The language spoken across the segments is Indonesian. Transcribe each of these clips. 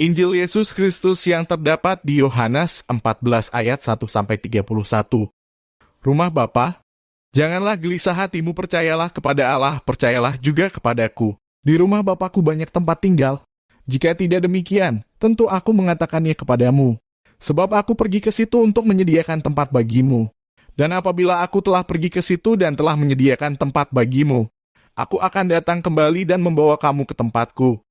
Injil Yesus Kristus yang terdapat di Yohanes 14 ayat 1-31. Rumah Bapa, janganlah gelisah hatimu, percayalah kepada Allah, percayalah juga kepadaku. Di rumah Bapakku banyak tempat tinggal. Jika tidak demikian, tentu aku mengatakannya kepadamu. Sebab aku pergi ke situ untuk menyediakan tempat bagimu. Dan apabila aku telah pergi ke situ dan telah menyediakan tempat bagimu, aku akan datang kembali dan membawa kamu ke tempatku,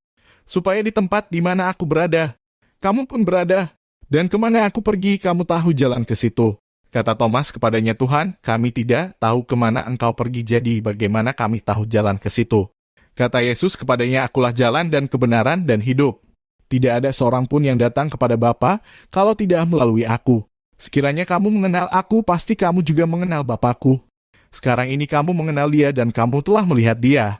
supaya di tempat di mana aku berada, kamu pun berada. Dan kemana aku pergi, kamu tahu jalan ke situ. Kata Thomas kepadanya, Tuhan, kami tidak tahu kemana engkau pergi, jadi bagaimana kami tahu jalan ke situ? Kata Yesus kepadanya, akulah jalan dan kebenaran dan hidup. Tidak ada seorang pun yang datang kepada Bapa kalau tidak melalui aku. Sekiranya kamu mengenal aku, pasti kamu juga mengenal Bapakku. Sekarang ini kamu mengenal dia dan kamu telah melihat dia.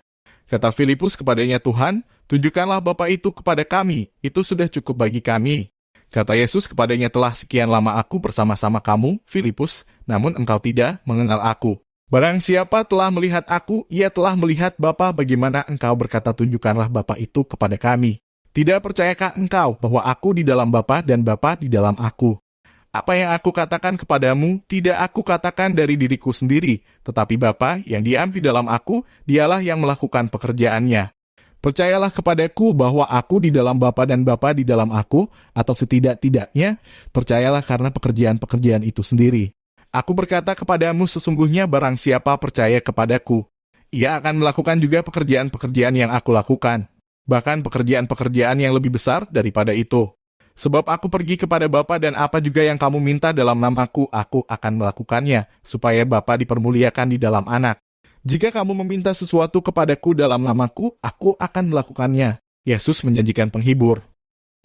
Kata Filipus kepadanya, Tuhan, tunjukkanlah Bapa itu kepada kami, itu sudah cukup bagi kami. Kata Yesus kepadanya, telah sekian lama aku bersama-sama kamu, Filipus, namun engkau tidak mengenal aku. Barang siapa telah melihat aku, ia telah melihat Bapa. Bagaimana engkau berkata, tunjukkanlah Bapa itu kepada kami? Tidak percayakah engkau bahwa aku di dalam Bapa dan Bapa di dalam aku? Apa yang aku katakan kepadamu, tidak aku katakan dari diriku sendiri, tetapi Bapa yang diam di dalam aku, dialah yang melakukan pekerjaannya. Percayalah kepadaku bahwa aku di dalam Bapa dan Bapa di dalam aku, atau setidak-tidaknya, percayalah karena pekerjaan-pekerjaan itu sendiri. Aku berkata kepadamu, sesungguhnya barang siapa percaya kepadaku, ia akan melakukan juga pekerjaan-pekerjaan yang aku lakukan, bahkan pekerjaan-pekerjaan yang lebih besar daripada itu. Sebab aku pergi kepada Bapa dan apa juga yang kamu minta dalam namaku, aku akan melakukannya, supaya Bapa dipermuliakan di dalam Anak. Jika kamu meminta sesuatu kepadaku dalam namaku, aku akan melakukannya. Yesus menjanjikan penghibur.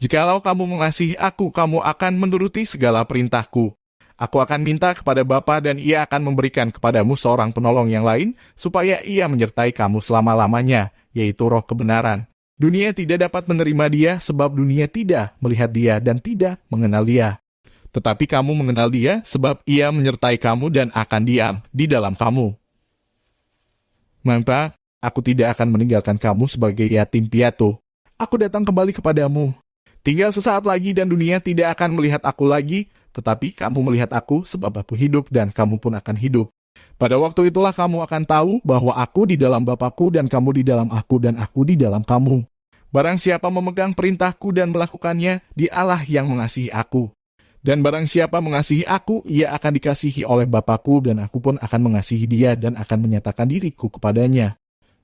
Jikalau kamu mengasihi aku, kamu akan menuruti segala perintahku. Aku akan minta kepada Bapa dan ia akan memberikan kepadamu seorang penolong yang lain, supaya ia menyertai kamu selama-lamanya, yaitu Roh kebenaran. Dunia tidak dapat menerima dia, sebab dunia tidak melihat dia dan tidak mengenal dia. Tetapi kamu mengenal dia, sebab ia menyertai kamu dan akan diam di dalam kamu. Maka, aku tidak akan meninggalkan kamu sebagai yatim piatu. Aku datang kembali kepadamu. Tinggal sesaat lagi dan dunia tidak akan melihat aku lagi, tetapi kamu melihat aku sebab aku hidup dan kamu pun akan hidup. Pada waktu itulah kamu akan tahu bahwa aku di dalam Bapakku dan kamu di dalam aku dan aku di dalam kamu. Barang siapa memegang perintahku dan melakukannya, dialah yang mengasihi aku. Dan barang siapa mengasihi aku, ia akan dikasihi oleh Bapakku dan aku pun akan mengasihi dia dan akan menyatakan diriku kepadanya.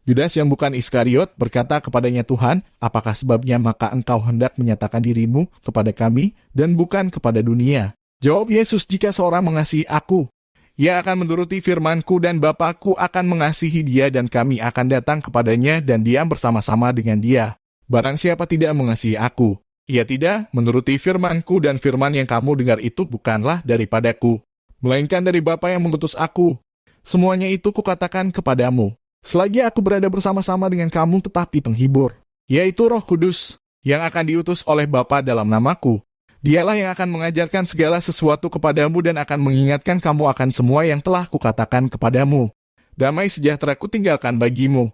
Yudas yang bukan Iskariot berkata kepadanya, Tuhan, apakah sebabnya maka engkau hendak menyatakan dirimu kepada kami dan bukan kepada dunia? Jawab Yesus, jika seorang mengasihi aku, ia akan menuruti firman-Ku dan Bapakku akan mengasihi dia dan kami akan datang kepadanya dan diam bersama-sama dengan dia. Barang siapa tidak mengasihi aku, ia tidak menuruti firman-Ku dan firman yang kamu dengar itu bukanlah daripadaku, melainkan dari Bapa yang mengutus aku. Semuanya itu kukatakan kepadamu, selagi aku berada bersama-sama dengan kamu, tetapi penghibur, yaitu Roh Kudus, yang akan diutus oleh Bapa dalam namaku. Dialah yang akan mengajarkan segala sesuatu kepadamu dan akan mengingatkan kamu akan semua yang telah kukatakan kepadamu. Damai sejahtera kutinggalkan bagimu.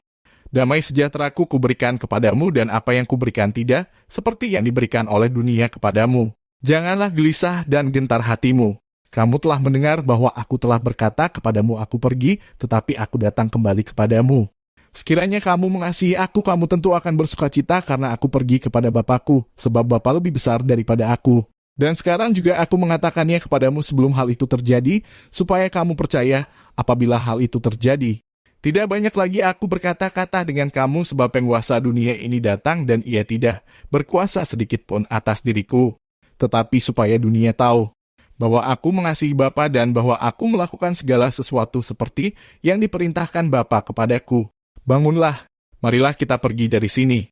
Damai sejahtera kuberikan kepadamu dan apa yang kuberikan tidak, seperti yang diberikan oleh dunia kepadamu. Janganlah gelisah dan gentar hatimu. Kamu telah mendengar bahwa aku telah berkata kepadamu aku pergi, tetapi aku datang kembali kepadamu. Sekiranya kamu mengasihi aku, kamu tentu akan bersukacita karena aku pergi kepada Bapakku, sebab Bapa lebih besar daripada aku. Dan sekarang juga aku mengatakannya kepadamu sebelum hal itu terjadi, supaya kamu percaya apabila hal itu terjadi. Tidak banyak lagi aku berkata-kata dengan kamu, sebab penguasa dunia ini datang dan ia tidak berkuasa sedikit pun atas diriku. Tetapi supaya dunia tahu bahwa aku mengasihi Bapa dan bahwa aku melakukan segala sesuatu seperti yang diperintahkan Bapa kepadaku. Bangunlah, marilah kita pergi dari sini.